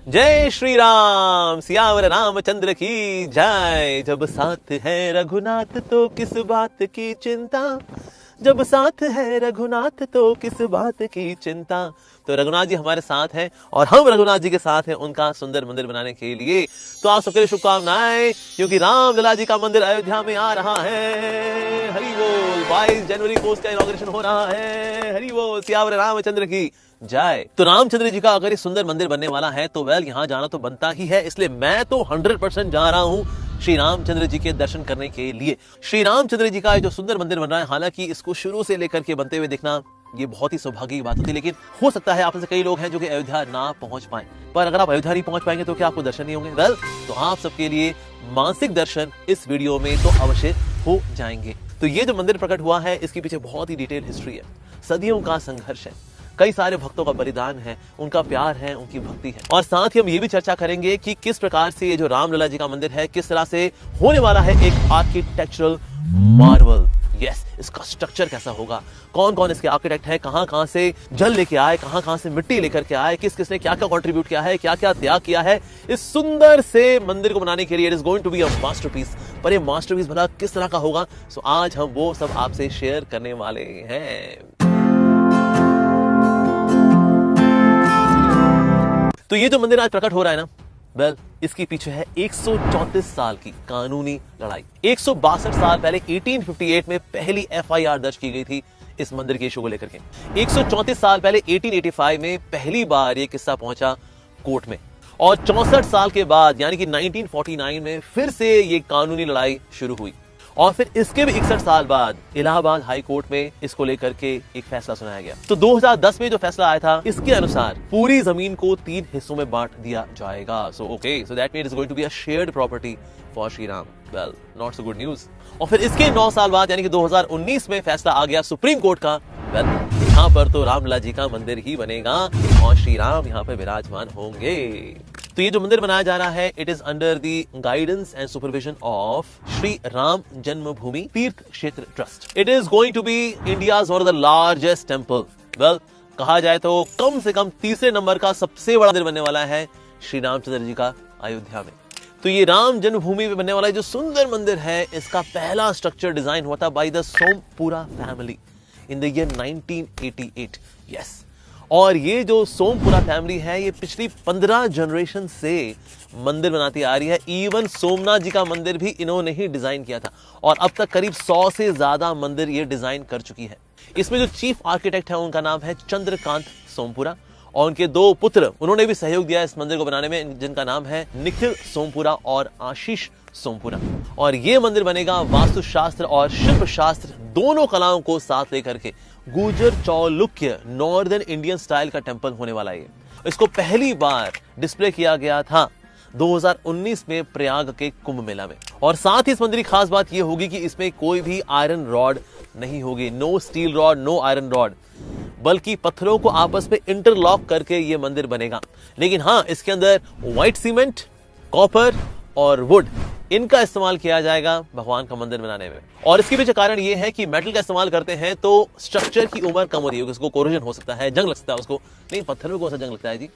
जय श्री राम, सियावर रामचंद्र की जय। जब साथ है रघुनाथ तो किस बात की चिंता, जब साथ है रघुनाथ तो किस बात की चिंता। तो रघुनाथ जी हमारे साथ हैं और हम रघुनाथ जी के साथ हैं उनका सुंदर मंदिर बनाने के लिए। तो आप सबके लिए शुभकामनाएं, क्योंकि रामलला जी का मंदिर अयोध्या में आ रहा है। हरि बोल। 22 जनवरी को उसका इनॉग्रेशन हो रहा है। हरि बोल, सियावर रामचंद्र की जय। तो रामचंद्र जी का अगर ये सुंदर मंदिर बनने वाला है तो वेल यहाँ जाना तो बनता ही है, इसलिए मैं तो 100% जा रहा हूँ श्री रामचंद्र जी के दर्शन करने के लिए। श्री रामचंद्र जी का जो सुंदर मंदिर बन रहा है, हालांकि इसको शुरू से लेकर के बनते हुए देखना ये बहुत ही सौभाग्य की बात होती है, लेकिन हो सकता है आप में से कई लोग हैं जो कि अयोध्या ना पहुंच पाए। पर अगर आप अयोध्या नहीं पहुंच पाएंगे तो क्या आपको दर्शन नहीं होंगे? वेल, तो आप सबके लिए मानसिक दर्शन इस वीडियो में तो अवश्य हो जाएंगे। तो ये जो मंदिर प्रकट हुआ है, इसके पीछे बहुत ही डिटेल हिस्ट्री है, सदियों का संघर्ष है, कई सारे भक्तों का बलिदान है, उनका प्यार है, उनकी भक्ति है। और साथ ही हम ये भी चर्चा करेंगे कि किस प्रकार से ये जो रामलला जी का मंदिर है, किस तरह से होने वाला है एक आर्किटेक्चरल मार्वल। यस, इसका स्ट्रक्चर कैसा होगा, कौन कौन इसके आर्किटेक्ट है, कहां कहां से जल लेके आए, कहां कहां से मिट्टी लेकर के आए, किस किसने क्या क्या कंट्रीब्यूट किया है, क्या क्या त्याग किया है इस सुंदर से मंदिर को बनाने के लिए। It is going to be a masterpiece. पर ये मास्टरपीस भला किस तरह का होगा, सो आज हम वो सब आपसे शेयर करने वाले हैं। तो ये जो मंदिर आज प्रकट हो रहा है ना, वेल, इसके पीछे है 134 साल की कानूनी लड़ाई। 162 साल पहले 1858 में पहली FIR दर्ज की गई थी इस मंदिर के इशू को लेकर के। 134 साल पहले 1885 में पहली बार ये किस्सा पहुंचा कोर्ट में, और 64 साल के बाद यानी कि 1949 में फिर से ये कानूनी लड़ाई शुरू हुई, और फिर इसके भी 61 साल बाद इलाहाबाद हाई कोर्ट में इसको लेकर के एक फैसला सुनाया गया। तो 2010 में जो फैसला आया था, इसके अनुसार पूरी जमीन को 3 हिस्सों में बांट दिया जाएगा। So that means it's going to be a shared property for Shri Ram. Well, not so good news. और फिर इसके 9 साल बाद यानी कि 2019 में फैसला आ गया सुप्रीम कोर्ट का। वेल, यहाँ पर तो रामलला जी का मंदिर ही बनेगा और श्री राम यहाँ पे विराजमान होंगे। तो ये जो मंदिर बनाया जा रहा है, it is under the guidance and supervision of Shri Ram Janmabhoomi Teerth Kshetra trust. It is going to be India's one of the largest temple. Well, कहा जाए तो कम से कम तीसरे नंबर का सबसे बड़ा मंदिर बनने वाला है श्री रामचंद्र जी का अयोध्या में। तो ये राम जन्मभूमि में बनने वाला जो सुंदर मंदिर है, इसका पहला स्ट्रक्चर डिजाइन हुआ था by the Sompura family in the year 1988। Yes, और ये जो सोमपुरा फैमिली है, ये पिछली 15 जनरेशन से मंदिर बनाती आ रही है। इवन सोमनाथ जी का मंदिर भी इन्होंने ही डिजाइन किया था, और अब तक करीब 100 से ज्यादा मंदिर ये डिजाइन कर चुकी है। इसमें जो चीफ आर्किटेक्ट है, उनका नाम है चंद्रकांत सोमपुरा, और उनके 2 पुत्र उन्होंने भी सहयोग दिया इस मंदिर को बनाने में, जिनका नाम है निखिल सोमपुरा और आशीष सोमपुरा। और ये मंदिर बनेगा वास्तुशास्त्र और शिल्प शास्त्र दोनों कलाओं को साथ लेकर के Gurjar Chalukya northern Indian style का टेंपल होने वाला है। इसको पहली बार डिस्प्ले किया गया था 2019 में प्रयाग के कुंभ मेला में। और साथ ही इस मंदिर की खास बात यह होगी कि इसमें कोई भी आयरन रॉड नहीं होगी, no steel rod, no iron rod, बल्कि पत्थरों को आपस में इंटरलॉक करके यह मंदिर बनेगा। लेकिन हाँ, इसके अंदर व्हाइट सीमेंट, कॉपर और वुड, इनका इस्तेमाल किया जाएगा भगवान का मंदिर बनाने में। और इसके पीछे कारण ये है कि मेटल का इस्तेमाल करते हैं तो स्ट्रक्चर की उम्र कम हो रही है, उसको कोरोजन हो सकता है, जंग लग सकता है उसको। नहीं, पत्थर में कौन सा जंग लगता है जी,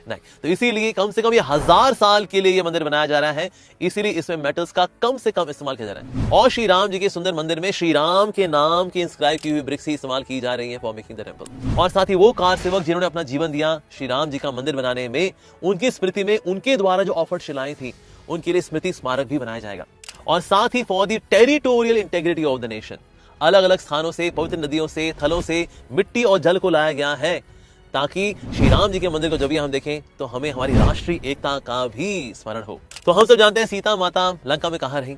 नहीं। तो इसीलिए कम से कम ये 1000 साल के लिए ये मंदिर बनाया जा रहा है, इसीलिए इसमें मेटल्स का कम से कम इस्तेमाल किया जा रहा है। और श्री राम जी के सुंदर मंदिर में श्री राम के नाम की इंस्क्राइब की हुई ब्रिक्स ही इस्तेमाल की जा रही है फॉर मेकिंग द टेंपल। और साथ ही वो कार सेवक जिन्होंने अपना जीवन दिया श्री राम जी का मंदिर बनाने में, उनकी स्मृति में उनके द्वारा जो ऑफर्ड शिलाएं थी, उनके लिए स्मृति स्मारक भी बनाया जाएगा। और साथ ही for the territorial integrity of the nation, अलग अलग स्थानों से, पवित्र नदियों से, थलों से मिट्टी और जल को लाया गया है, ताकि श्री राम जी के मंदिर को जब भी हम देखें तो हमें हमारी राष्ट्रीय एकता का भी स्मरण हो। तो हम सब जानते हैं सीता माता लंका में कहाँ रही,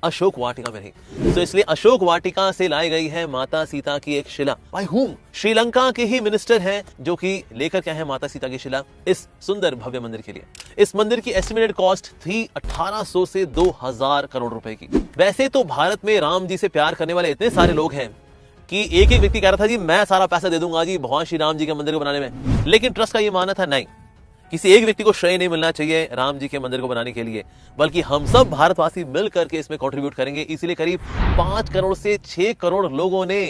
अशोक वाटिका में रही। तो इसलिए अशोक वाटिका से लाई गई है माता सीता की एक शिला। By whom? श्रीलंका के ही मिनिस्टर हैं जो कि लेकर के हैं माता सीता की शिला इस सुंदर भव्य मंदिर के लिए। इस मंदिर की एस्टिमेटेड कॉस्ट थी 1800 से 2000 करोड़ रुपए की। वैसे तो भारत में राम जी से प्यार करने वाले इतने सारे लोग हैं कि एक एक व्यक्ति कह रहा था जी मैं सारा पैसा दे दूंगा जी भगवान श्री राम जी के मंदिर को बनाने में, लेकिन ट्रस्ट का ये मानना था नहीं, किसी एक व्यक्ति को श्रेय नहीं मिलना चाहिए राम जी के मंदिर को बनाने के लिए, बल्कि हम सब भारतवासी मिल करके इसमें कंट्रीब्यूट करेंगे। इसीलिए करीब 5 करोड़ से 6 करोड़ लोगों ने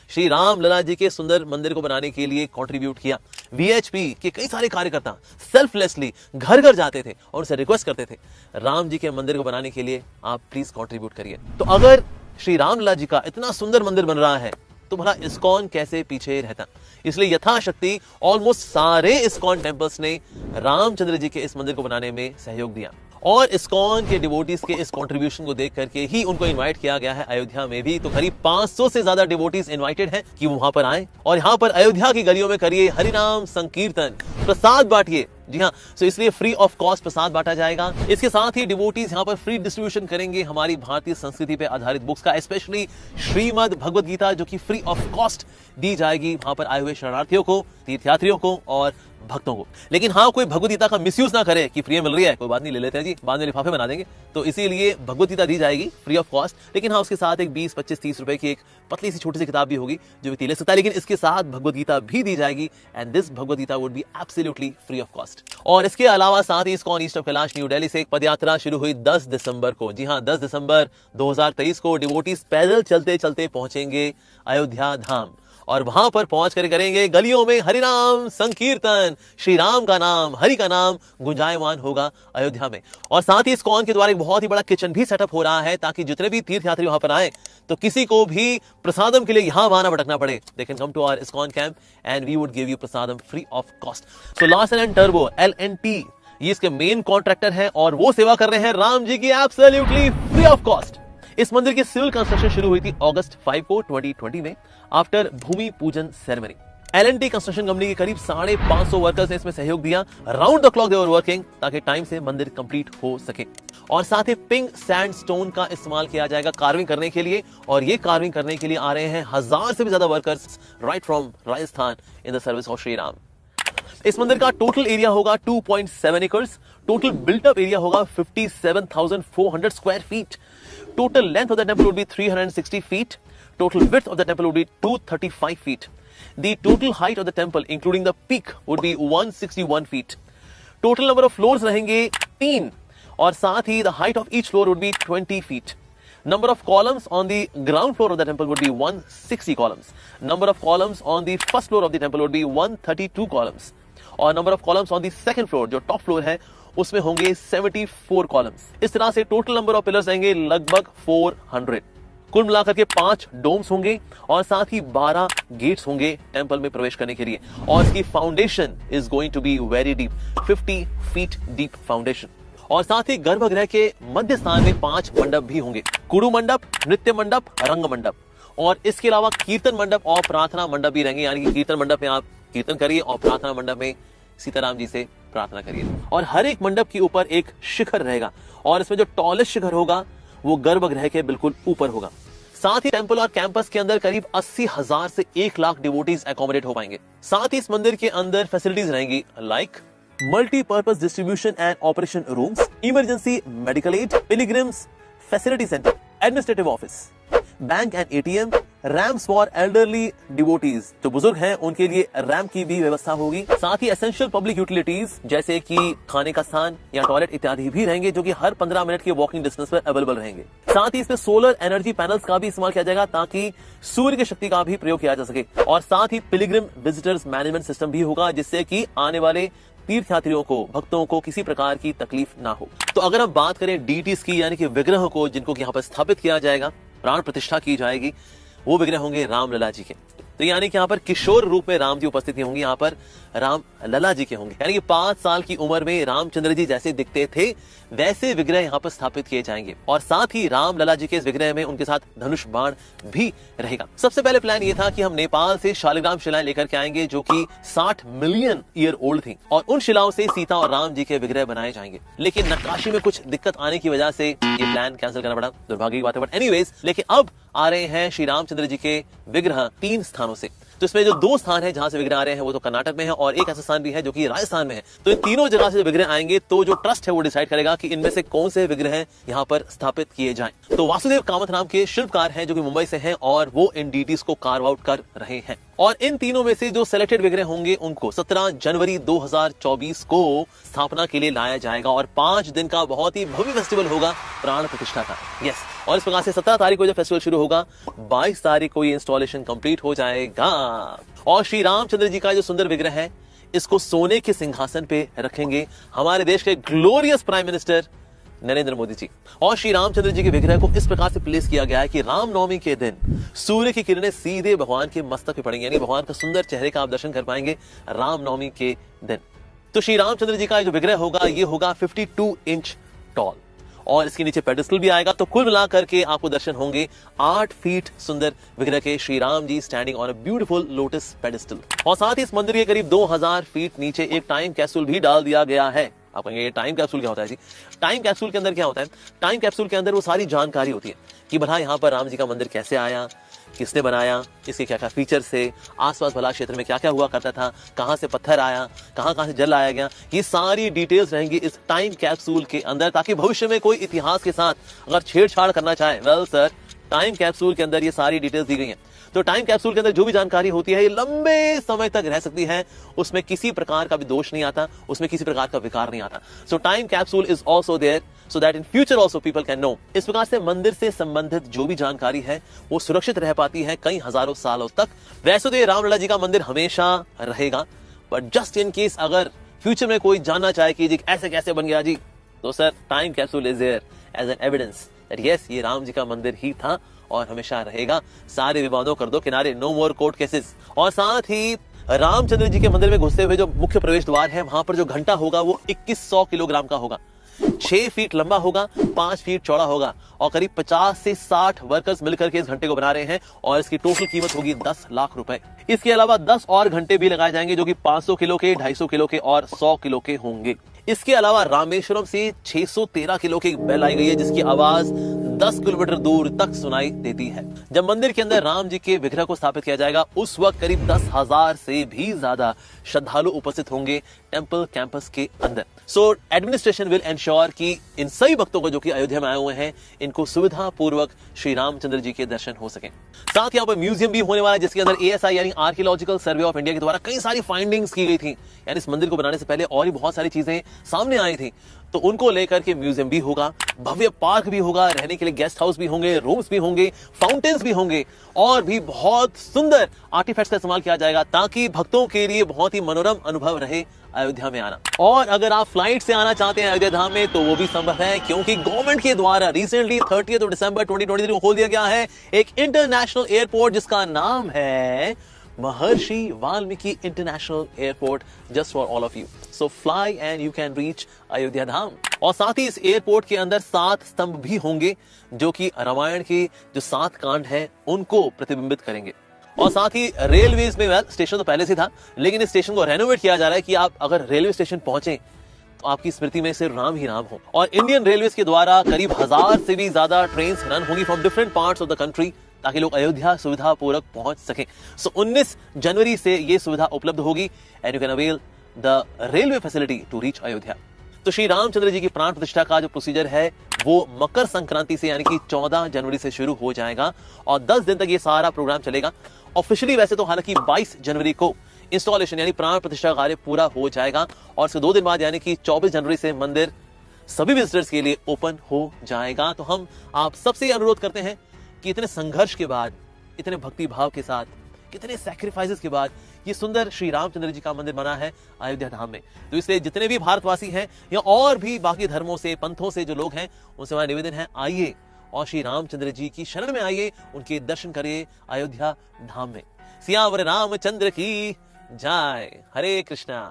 श्री राम लला जी के सुंदर मंदिर को बनाने के लिए कंट्रीब्यूट किया। वीएचपी के कई सारे कार्यकर्ता सेल्फलेसली घर घर जाते थे और उनसे रिक्वेस्ट करते थे, राम जी के मंदिर को बनाने के लिए आप प्लीज कंट्रीब्यूट करिए। तो अगर श्री राम लला जी का इतना सुंदर मंदिर बन रहा है तो भला इस्कॉन कैसे पीछे रहता। इसलिए यथाशक्ति ऑलमोस्ट सारे इस्कॉन टेम्पल्स ने रामचंद्र जी के इस मंदिर को बनाने में सहयोग दिया और इस्कॉन के डिवोटीज के इस कंट्रीब्यूशन को देख करके ही उनको इनवाइट किया गया है। अयोध्या में भी तो करीब 500 से ज्यादा डिवोटीज इनवाइटेड हैं कि वो वहां पर आए और यहाँ पर अयोध्या की गलियों में करिए हरिनाम संकीर्तन, प्रसाद बांटिए। जी हाँ, तो इसलिए फ्री ऑफ कॉस्ट प्रसाद बांटा जाएगा। इसके साथ ही डिवोटीज यहाँ पर फ्री डिस्ट्रीब्यूशन करेंगे हमारी भारतीय संस्कृति पे आधारित बुक्स का, स्पेशली श्रीमद् भगवद गीता, जो कि फ्री ऑफ कॉस्ट दी जाएगी वहां पर आए हुए शरणार्थियों को, तीर्थयात्रियों को और भक्तों को। लेकिन हाँ, कोई भगवद गीता का मिसयूज ना करे कि फ्री मिल रही है, कोई बात नहीं, ले लेते हैं जी, बाद में लिफाफे बना देंगे। तो इसीलिए भगवद गीता दी जाएगी फ्री ऑफ कॉस्ट। लेकिन हाँ, उसके साथ एक 20, 25, 30 रुपए की एक पतली सी छोटी सी किताब भी होगी जो व्यक्ति ले सकता है, लेकिन इसके साथ भगवद गीता भी दी जाएगी and this Bhagavad Gita would be absolutely free of cost. और इसके अलावा साथ ही ISKCON East of Kailash New Delhi से एक पदयात्रा शुरू हुई 10 दिसंबर को। जी हाँ, 10 दिसंबर 2023 को डिवोटीज पैदल चलते चलते पहुंचेंगे अयोध्या धाम और वहां पर पहुंच कर करेंगे गलियों में हरिनाम संकीर्तन, श्री राम का नाम, हरि का नाम गुंजायमान होगा अयोध्या में। और साथ ही इस्कॉन के द्वारा एक बहुत ही बड़ा किचन भी सेटअप हो रहा है ताकि जितने भी तीर्थयात्री वहां पर आए तो किसी को भी प्रसादम के लिए यहां वहां भटकना पड़े, they can come to our ISKCON camp and we would give you prasadam free of cost. So Larsen and टर्बो LNT ये इसके मेन कॉन्ट्रैक्टर हैं और वो सेवा कर रहे हैं राम जी की एब्सोल्युटली फ्री ऑफ कॉस्ट। इस मंदिर की सिविल कंस्ट्रक्शन शुरू हुई थी अगस्त 5 को 2020 में आफ्टर भूमि पूजन सेरेमनी। LNT कंस्ट्रक्शन कंपनी के करीब 550 वर्कर्स ने इसमें सहयोग दिया। Round the clock they were working ताकि टाइम से मंदिर कंप्लीट हो सके। और साथ ही पिंक सैंडस्टोन का इस्तेमाल किया जाएगा कार्विंग करने के लिए और ये कार्विंग करने के लिए आ रहे हैं 1000 से भी ज्यादा workers right from Rajasthan in the service of Shri Ram. इस मंदिर का टोटल एरिया होगा 2.7 acres, total built up area होगा 57,400 square feet, total length of the temple would be 360 feet, total width of the temple would be 235 feet, the total height of the temple including the peak would be 161 feet, total number of floors रहेंगे 3 और साथ ही the height of each floor would be 20 feet, number of columns on the ground floor of the temple would be 160 columns, number of columns on the first floor of the temple would be 132 columns और number of columns on the second floor जो top floor है उसमें होंगे 74 columns. इस तरह से total number of pillars रहेंगे लगभग 400। कुल मिलाकर के 5 डोम्स होंगे और साथ ही 12 गेट्स होंगे टेंपल में प्रवेश करने के लिए और इसकी foundation is going to be very deep, 50 feet deep foundation. और साथ ही गर्भगृह के मध्य स्थान में 5 मंडप भी होंगे, कुड़ू मंडप, नृत्य मंडप, रंग मंडप और इसके अलावा कीर्तन मंडप और प्रार्थना मंडप भी रहेंगे। यानी कि कीर्तन मंडप में आप कीर्तन करिए और प्रार्थना मंडप में सीताराम जी से प्रार्थना करिए। और हर एक मंडप के ऊपर एक शिखर रहेगा और इसमें जो टॉलेस्ट शिखर होगा वो गर्भगृह के बिल्कुल ऊपर होगा। साथ ही टेंपल और कैंपस के अंदर करीब 80,000 से 1 लाख डिवोटीज एकोमोडेट हो पाएंगे। साथ ही इस मंदिर के अंदर फैसिलिटीज रहेंगी like multipurpose distribution and operation rooms, emergency medical aid, pilgrims facility centre, administrative office, bank and ATM, ramps for elderly devotees, जो बुजुर्ग हैं उनके लिए रैम्प की भी व्यवस्था होगी। साथ ही एसेंशियल पब्लिक यूटिलिटीज जैसे कि खाने का स्थान या टॉयलेट इत्यादि भी रहेंगे जो कि हर 15 मिनट के वॉकिंग डिस्टेंस पर अवेलेबल रहेंगे। साथ ही इसमें सोलर एनर्जी पैनल्स का भी इस्तेमाल किया जाएगा ताकि सूर्य की शक्ति का भी प्रयोग किया जा सके। और साथ ही पिलग्रिम विजिटर्स मैनेजमेंट सिस्टम भी होगा जिससे कि आने वाले तीर्थयात्रियों को, भक्तों को किसी प्रकार की तकलीफ ना हो। तो अगर हम बात करें डीटीज की यानी कि विग्रह को जिनको यहाँ पर स्थापित किया जाएगा, प्राण प्रतिष्ठा की जाएगी, वो विग्रह होंगे राम लला जी के। तो यानी कि यहाँ पर किशोर रूप में राम जी उपस्थित होंगे, यहाँ पर राम लला जी के होंगे। यानी कि 5 साल की उम्र में रामचंद्र जी जैसे दिखते थे वैसे विग्रह यहाँ पर स्थापित किए जाएंगे। और साथ ही राम लला जी के इस विग्रह में उनके साथ धनुष बाण भी रहेगा। सबसे पहले प्लान ये था कि हम नेपाल से शालिग्राम शिलाएं लेकर के आएंगे जो कि 60 मिलियन ईयर ओल्ड थी और उन शिलाओं से सीता और राम जी के विग्रह बनाए जाएंगे। लेकिन नक्काशी में कुछ दिक्कत आने की वजह से ये प्लान कैंसिल करना पड़ा, दुर्भाग्य की बात है। बट एनीवेज, लेकिन अब आ रहे हैं श्री रामचंद्र जी के विग्रह 3 स्थानों से। तो तो इसमें जो 2 स्थान है जहां से विग्रह आ रहे हैं वो तो कर्नाटक में है और एक ऐसा स्थान भी है जो कि राजस्थान में है। तो इन तीनों जगह से विग्रह आएंगे तो जो ट्रस्ट है वो डिसाइड करेगा कि इनमें से कौन से विग्रह यहाँ पर स्थापित किए जाएं। तो वासुदेव कामत नाम के शिल्पकार हैं जो कि मुंबई से हैं और वो इन डीटीज को कार्व आउट कर रहे हैं। और इन तीनों में से जो सिलेक्टेड विग्रह होंगे उनको 17 जनवरी 2024 को स्थापना के लिए लाया जाएगा और 5 दिन का बहुत ही भव्य फेस्टिवल होगा प्राण प्रतिष्ठा का। यस, और इस प्रकार से 17 तारीख को जब फेस्टिवल शुरू होगा, 22 तारीख को ये इंस्टॉलेशन कंप्लीट हो जाएगा। और श्री रामचंद्र जी का जो सुंदर विग्रह है इसको सोने के सिंहासन पे रखेंगे हमारे देश के glorious prime minister Narendra Modi ji. और श्री रामचंद्र जी के विग्रह को इस प्रकार से प्लेस किया गया है कि रामनवमी के दिन सूर्य की किरणें सीधे भगवान के मस्तक पे पड़ेंगी, यानी भगवान का सुंदर चेहरे का आप दर्शन कर पाएंगे रामनवमी के दिन। तो श्री रामचंद्र जी का जो विग्रह होगा ये होगा 52 इंच टॉल और इसके नीचे पेडिस्टल भी आएगा। तो कुल मिलाकर के आपको दर्शन होंगे 8 फीट सुंदर विग्रह के Shri Ram ji standing on a beautiful lotus pedestal. और साथ ही इस मंदिर के करीब 2000 फीट नीचे एक टाइम कैप्सूल भी डाल दिया गया है। आप कहेंगे ये टाइम कैप्सूल क्या होता है जी? टाइम कैप्सूल के अंदर क्या होता है? टाइम कैप्सूल के अंदर वो सारी जानकारी होती है कि भला यहाँ पर राम जी का मंदिर कैसे आया, किसने बनाया, इसके क्या क्या फीचर्स थे, आसपास भला क्षेत्र में क्या क्या हुआ करता था, कहां से पत्थर आया, कहां से जल आया गया, ये सारी डिटेल्स रहेंगी इस टाइम कैप्सूल के अंदर, ताकि भविष्य में कोई इतिहास के साथ अगर छेड़छाड़ करना चाहे, वेल सर, टाइम कैप्सूल के अंदर ये सारी डिटेल्स दी गई हैं। तो टाइम कैप्सूल के अंदर जो भी जानकारी होती है ये लंबे समय तक रह सकती है, उसमें किसी प्रकार का भी दोष नहीं आता, उसमें किसी प्रकार का विकार नहीं आता। So time capsule is also there so that in future also people can know. इस प्रकार से मंदिर से संबंधित जो भी जानकारी है वो सुरक्षित रह पाती है कई हजारों सालों तक। वैसे तो ये रामलला जी का मंदिर हमेशा रहेगा, बट जस्ट इन केस अगर फ्यूचर में कोई जानना चाहे कि जी ऐसे कैसे बन गया जी, तो sir time capsule is there as an evidence that yes ये राम जी का मंदिर ही था और हमेशा रहेगा। सारे विवादों कर दो किनारे, नो मोर कोर्ट केसेस। और साथ ही रामचंद्र जी के मंदिर में घुसते हुए जो मुख्य प्रवेश द्वार है वहां पर जो घंटा होगा वो 2100 किलोग्राम का होगा, 6 फीट लंबा होगा, 5 फीट चौड़ा होगा और करीब 50 से 60 वर्कर्स मिलकर के इस घंटे को बना रहे हैं और इसकी टोटल कीमत होगी 10 लाख रुपए। इसके अलावा 10 और घंटे भी लगाए जाएंगे जो कि 500 किलो के, 250 किलो के और 100 किलो के होंगे। इसके अलावा रामेश्वरम से 613 किलो की बेल आई गई है जिसकी आवाज 10 किलोमीटर दूर तक सुनाई देती है। जब मंदिर के अंदर राम जी के विग्रह को स्थापित किया जाएगा उस वक्त करीब 10,000 से भी ज्यादा श्रद्धालु उपस्थित होंगे टेंपल कैंपस के अंदर। सो एडमिनिस्ट्रेशन विल एंश्योर कि इन सभी भक्तों को जो कि अयोध्या में आए हुए हैं इनको सुविधा पूर्वक श्री रामचंद्र जी के दर्शन हो सके। साथ ही यहाँ पर म्यूजियम भी होने वाला है जिसके अंदर ASI यानी आर्कियोलॉजिकल सर्वे ऑफ इंडिया के द्वारा कई सारी फाइंडिंग्स की गई थी, यानी इस मंदिर को बनाने से पहले और भी बहुत सारी चीजें सामने आई थी, तो उनको लेकर के म्यूजियम भी होगा, भव्य पार्क भी होगा, रहने के लिए गेस्ट हाउस भी होंगे, रूम्स भी होंगे, फाउंटेन्स भी होंगे और भी बहुत सुंदर आर्टिफैक्ट्स का इस्तेमाल किया जाएगा ताकि भक्तों के लिए बहुत ही मनोरम अनुभव रहे अयोध्या में आना। और अगर आप फ्लाइट से आना चाहते हैं अयोध्या धाम में तो वो भी संभव है क्योंकि गवर्नमेंट के द्वारा रिसेंटली 30 दिसंबर 2023 को खोल दिया गया है एक इंटरनेशनल एयरपोर्ट जिसका नाम है Maharishi Valmiki international airport, just for all of you. So fly and you can reach Ayodhya Dham. और साथ ही इस एयरपोर्ट के अंदर 7 स्तंभ भी होंगे जो कि रामायण के जो 7 कांड हैं उनको प्रतिबिंबित करेंगे। और साथ ही रेलवेज में स्टेशन तो पहले से था लेकिन इस स्टेशन को रेनोवेट किया जा रहा है कि आप अगर रेलवे स्टेशन पहुंचे तो आपकी स्मृति में सिर्फ राम ही राम हो। और इंडियन रेलवेज के द्वारा करीब 1000 से भी ज्यादा ट्रेन रन होंगी from different parts of the country ताकि लोग अयोध्या सुविधा पूर्वक पहुंच सकें। सो 19 जनवरी से ये सुविधा उपलब्ध होगी and you can avail the railway facility to reach Ayodhya. तो श्री रामचंद्र जी की प्राण प्रतिष्ठा का जो प्रोसीजर है वो मकर संक्रांति से यानी कि 14 जनवरी से शुरू हो जाएगा और 10 दिन तक ये सारा प्रोग्राम चलेगा। ऑफिशियली वैसे तो हालांकि 22 जनवरी को इंस्टॉलेशन यानी प्राण प्रतिष्ठा कार्य पूरा हो जाएगा और उसके 2 दिन बाद यानी कि 24 जनवरी से मंदिर सभी विजिटर्स के लिए ओपन हो जाएगा। तो हम आप सबसे अनुरोध करते हैं कि इतने संघर्ष के बाद, इतने भक्ति भाव के साथ, कितने सैक्रिफाइसेस के बाद ये सुंदर श्री रामचंद्र जी का मंदिर बना है अयोध्या धाम में। तो इसलिए जितने भी भारतवासी हैं या और भी बाकी धर्मों से, पंथों से जो लोग हैं उनसे हमारा निवेदन है आइए और श्री रामचंद्र जी की शरण में आइए, उनके दर्शन करिए अयोध्या धाम में। सियावर रामचंद्र की जय। हरे कृष्णा।